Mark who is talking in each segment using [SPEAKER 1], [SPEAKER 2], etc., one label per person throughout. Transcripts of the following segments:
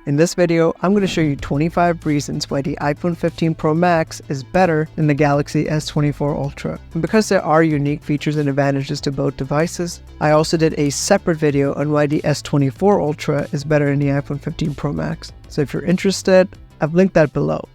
[SPEAKER 1] In this video, I'm going to show you 25 reasons why the iPhone 15 Pro Max is better than the Galaxy S24 Ultra. And because there are unique features and advantages to both devices, I also did a separate video on why the S24 Ultra is better than the iPhone 15 Pro Max. So if you're interested, I've linked that below.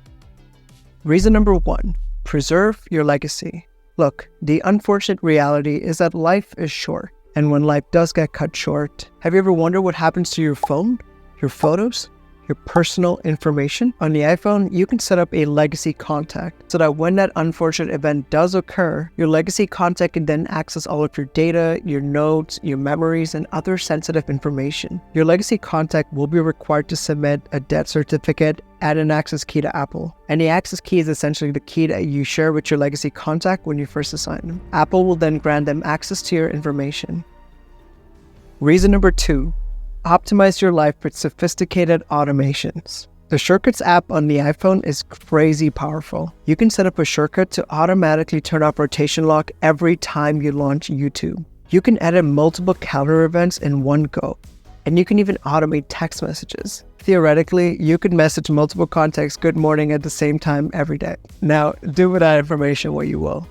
[SPEAKER 1] Reason number 1, preserve your legacy. Look, the unfortunate reality is that life is short. And when life does get cut short, have you ever wondered what happens to your phone, your photos, your personal information? On the iPhone, you can set up a legacy contact so that when that unfortunate event does occur, your legacy contact can then access all of your data, your notes, your memories, and other sensitive information. Your legacy contact will be required to submit a death certificate and an access key to Apple. And the access key is essentially the key that you share with your legacy contact when you first assign them. Apple will then grant them access to your information. Reason number 2, optimize your life with sophisticated automations. The Shortcuts app on the iPhone is crazy powerful. You can set up a shortcut to automatically turn off rotation lock every time you launch YouTube. You can edit multiple calendar events in one go. And you can even automate text messages. Theoretically, you could message multiple contacts good morning at the same time every day. Now, do with that information what you will.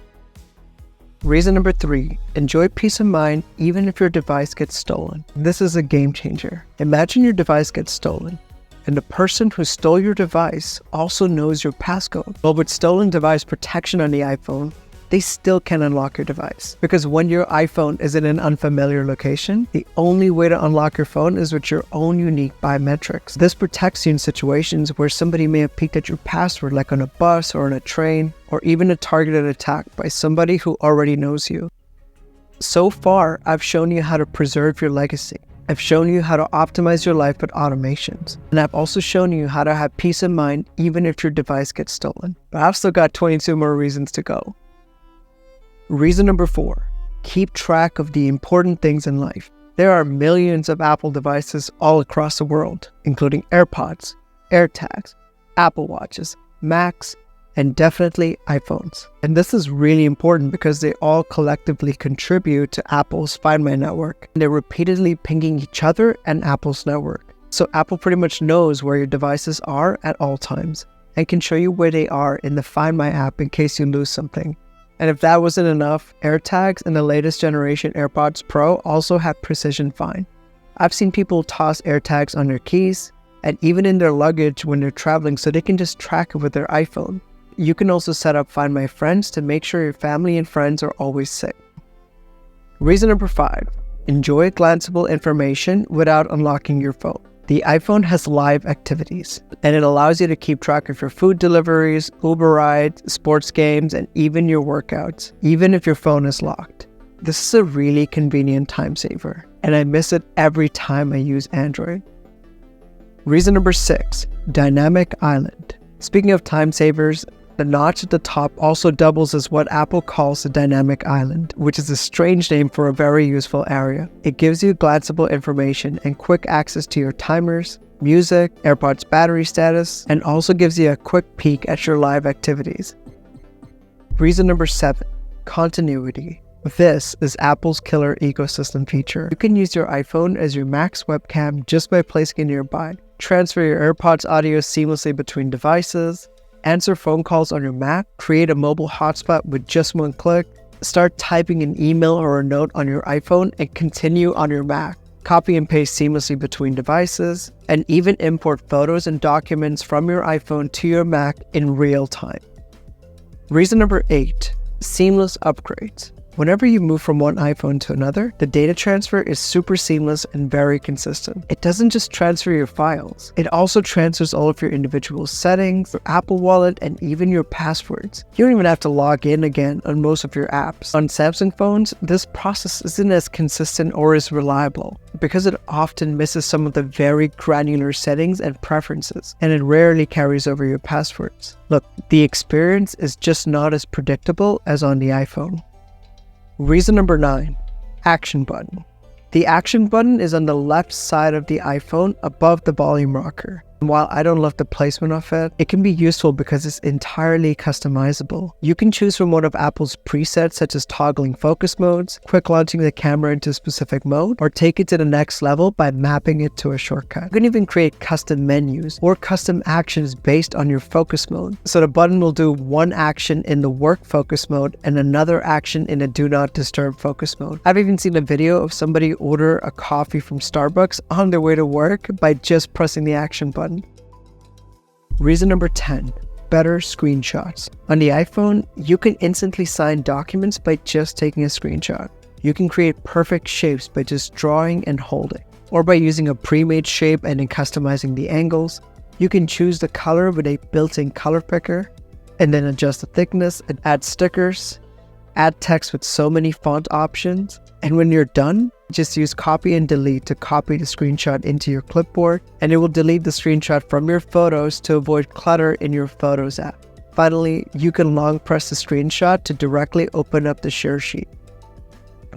[SPEAKER 1] Reason number 3, enjoy peace of mind even if your device gets stolen. This is a game changer. Imagine your device gets stolen, and the person who stole your device also knows your passcode. But with stolen device protection on the iPhone, they still can unlock your device. Because when your iPhone is in an unfamiliar location, the only way to unlock your phone is with your own unique biometrics. This protects you in situations where somebody may have peeked at your password, like on a bus or on a train, or even a targeted attack by somebody who already knows you. So far, I've shown you how to preserve your legacy. I've shown you how to optimize your life with automations. And I've also shown you how to have peace of mind even if your device gets stolen. But I've still got 22 more reasons to go. Reason number 4, keep track of the important things in life. There are millions of Apple devices all across the world, including AirPods, AirTags, Apple Watches, Macs, and definitely iPhones. And this is really important because they all collectively contribute to Apple's Find My network. And they're repeatedly pinging each other and Apple's network. So Apple pretty much knows where your devices are at all times and can show you where they are in the Find My app in case you lose something. And if that wasn't enough, AirTags and the latest generation AirPods Pro also have precision find. I've seen people toss AirTags on their keys and even in their luggage when they're traveling so they can just track it with their iPhone. You can also set up Find My Friends to make sure your family and friends are always safe. Reason number 5, enjoy glanceable information without unlocking your phone. The iPhone has live activities, and it allows you to keep track of your food deliveries, Uber rides, sports games, and even your workouts, even if your phone is locked. This is a really convenient time saver, and I miss it every time I use Android. Reason number 6, dynamic island. Speaking of time savers, the notch at the top also doubles as what Apple calls the dynamic island, which is a strange name for a very useful area. It gives you glanceable information and quick access to your timers, music, AirPods battery status, and also gives you a quick peek at your live activities. Reason number 7, continuity. This is Apple's killer ecosystem feature. You can use your iPhone as your Mac's webcam just by placing it nearby, transfer your AirPods audio seamlessly between devices, answer phone calls on your Mac, create a mobile hotspot with just one click, start typing an email or a note on your iPhone and continue on your Mac, copy and paste seamlessly between devices, and even import photos and documents from your iPhone to your Mac in real time. Reason number 8, seamless upgrades. Whenever you move from one iPhone to another, the data transfer is super seamless and very consistent. It doesn't just transfer your files, it also transfers all of your individual settings, your Apple Wallet, and even your passwords. You don't even have to log in again on most of your apps. On Samsung phones, this process isn't as consistent or as reliable because it often misses some of the very granular settings and preferences, and it rarely carries over your passwords. Look, the experience is just not as predictable as on the iPhone. Reason number 9, action button. The action button is on the left side of the iPhone above the volume rocker. While I don't love the placement of it, it can be useful because it's entirely customizable. You can choose from one of Apple's presets such as toggling focus modes, quick launching the camera into a specific mode, or take it to the next level by mapping it to a shortcut. You can even create custom menus or custom actions based on your focus mode. So the button will do one action in the work focus mode and another action in a do not disturb focus mode. I've even seen a video of somebody order a coffee from Starbucks on their way to work by just pressing the action button. Reason number 10. Better screenshots. On the iPhone, you can instantly sign documents by just taking a screenshot. You can create perfect shapes by just drawing and holding, or by using a pre-made shape and then customizing the angles. You can choose the color with a built-in color picker, and then adjust the thickness and add stickers, add text with so many font options, and when you're done, just use copy and delete to copy the screenshot into your clipboard, and it will delete the screenshot from your photos to avoid clutter in your Photos app. Finally, you can long press the screenshot to directly open up the share sheet.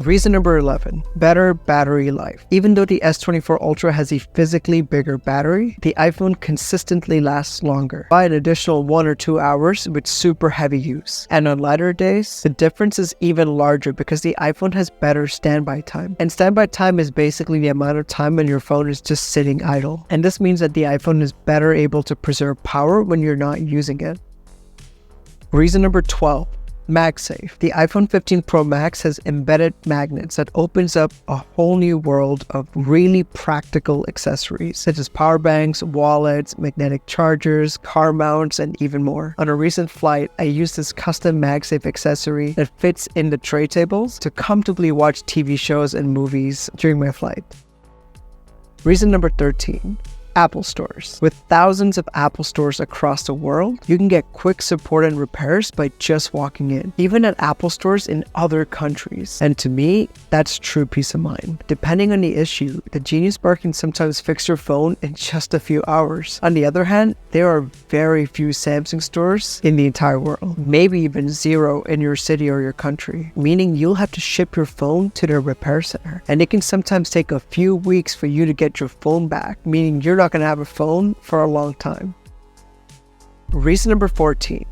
[SPEAKER 1] Reason number 11. Better battery life. Even though the S24 Ultra has a physically bigger battery, the iPhone consistently lasts longer by an additional 1 or 2 hours with super heavy use. And on lighter days, the difference is even larger because the iPhone has better standby time. And standby time is basically the amount of time when your phone is just sitting idle. And this means that the iPhone is better able to preserve power when you're not using it. Reason number 12. MagSafe. The iPhone 15 Pro Max has embedded magnets that opens up a whole new world of really practical accessories such as power banks, wallets, magnetic chargers, car mounts, and even more. On a recent flight, I used this custom MagSafe accessory that fits in the tray tables to comfortably watch TV shows and movies during my flight. Reason number 13. Apple stores. With thousands of Apple stores across the world, you can get quick support and repairs by just walking in, even at Apple stores in other countries. And to me, that's true peace of mind. Depending on the issue, the Genius Bar can sometimes fix your phone in just a few hours. On the other hand, there are very few Samsung stores in the entire world, maybe even 0 in your city or your country, meaning you'll have to ship your phone to their repair center. And it can sometimes take a few weeks for you to get your phone back, meaning you're not going to have a phone for a long time. Reason number 14.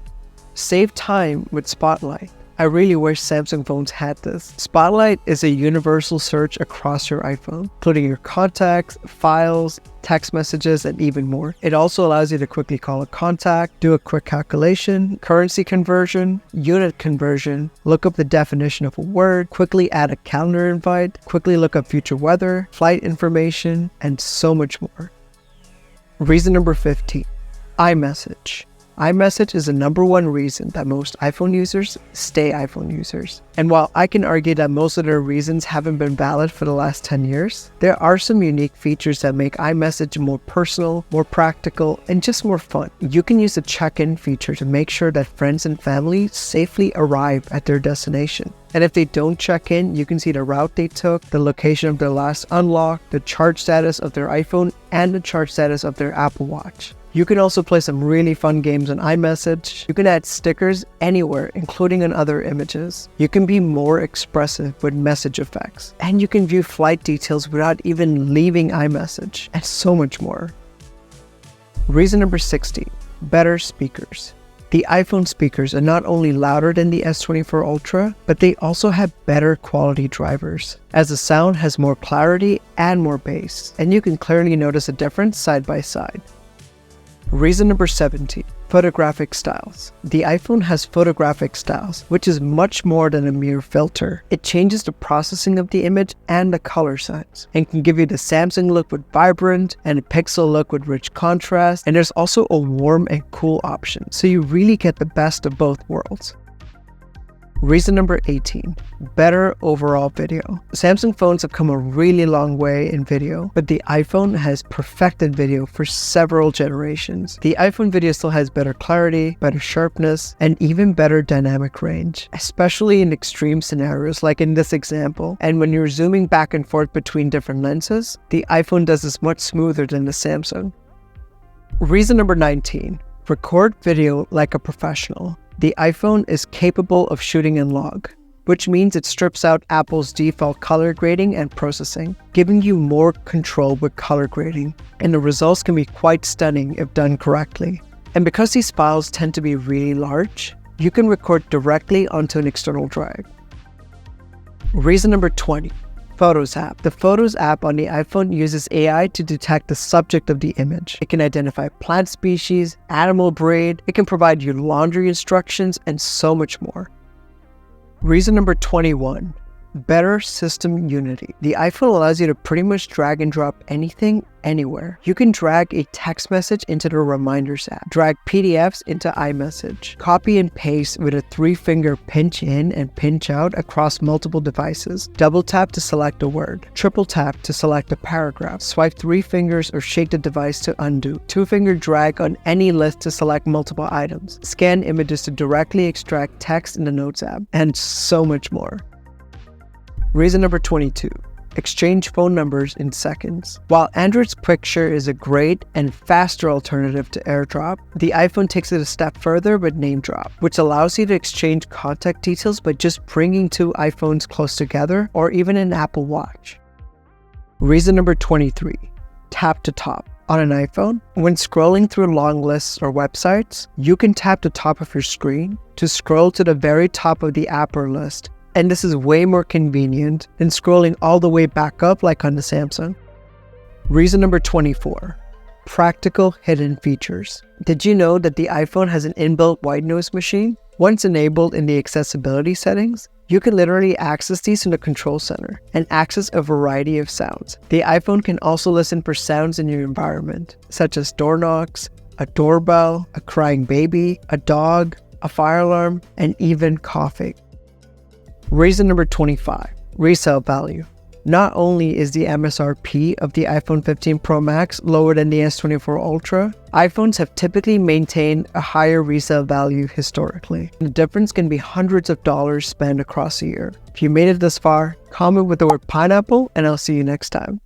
[SPEAKER 1] Save time with Spotlight. I really wish Samsung phones had this. Spotlight is a universal search across your iPhone, including your contacts, files, text messages, and even more. It also allows you to quickly call a contact, do a quick calculation, currency conversion, unit conversion, look up the definition of a word, quickly add a calendar invite, quickly look up future weather, flight information, and so much more. Reason number 15. iMessage. iMessage is the #1 reason that most iPhone users stay iPhone users. And while I can argue that most of their reasons haven't been valid for the last 10 years, there are some unique features that make iMessage more personal, more practical, and just more fun. You can use the check-in feature to make sure that friends and family safely arrive at their destination. And if they don't check in, you can see the route they took, the location of their last unlock, the charge status of their iPhone, and the charge status of their Apple Watch. You can also play some really fun games on iMessage. You can add stickers anywhere, including on other images. You can be more expressive with message effects. And you can view flight details without even leaving iMessage, and so much more. Reason number 16. Better speakers. The iPhone speakers are not only louder than the S24 Ultra, but they also have better quality drivers, as the sound has more clarity and more bass, and you can clearly notice a difference side by side. Reason number 17. Photographic styles. The iPhone has photographic styles, which is much more than a mere filter. It changes the processing of the image and the color size, and can give you the Samsung look with vibrant and a Pixel look with rich contrast, and there's also a warm and cool option, so you really get the best of both worlds. Reason number 18. Better overall video. Samsung phones have come a really long way in video, but the iPhone has perfected video for several generations. The iPhone video still has better clarity, better sharpness, and even better dynamic range, especially in extreme scenarios like in this example. And when you're zooming back and forth between different lenses, the iPhone does this much smoother than the Samsung. Reason number 19. Record video like a professional. The iPhone is capable of shooting in log. which means it strips out Apple's default color grading and processing, giving you more control with color grading, and the results can be quite stunning if done correctly. And because these files tend to be really large, you can record directly onto an external drive. Reason number 20. Photos app. The Photos app on the iPhone uses AI to detect the subject of the image. It can identify plant species, animal breed, it can provide you laundry instructions, and so much more. Reason number 21. Better system unity. The iPhone allows you to pretty much drag and drop anything, anywhere. You can drag a text message into the Reminders app, drag PDFs into iMessage, copy and paste with a 3-finger pinch in and pinch out across multiple devices, double tap to select a word, triple tap to select a paragraph, swipe 3 fingers or shake the device to undo, 2-finger drag on any list to select multiple items, scan images to directly extract text in the Notes app, and so much more. Reason number 22. Exchange phone numbers in seconds. While Android's Quick Share is a great and faster alternative to AirDrop, the iPhone takes it a step further with Name Drop, which allows you to exchange contact details by just bringing 2 iPhones close together or even an Apple Watch. Reason number 23. Tap to top. On an iPhone, when scrolling through long lists or websites, you can tap the top of your screen to scroll to the very top of the app or list. And this is way more convenient than scrolling all the way back up like on the Samsung. Reason number 24. Practical hidden features. Did you know that the iPhone has an inbuilt white noise machine? Once enabled in the accessibility settings, you can literally access these in the control center and access a variety of sounds. The iPhone can also listen for sounds in your environment, such as door knocks, a doorbell, a crying baby, a dog, a fire alarm, and even coughing. Reason number 25. Resale value. Not only is the MSRP of the iPhone 15 Pro Max lower than the S24 Ultra, iPhones have typically maintained a higher resale value historically. The difference can be hundreds of dollars spent across a year. If you made it this far, comment with the word pineapple and I'll see you next time.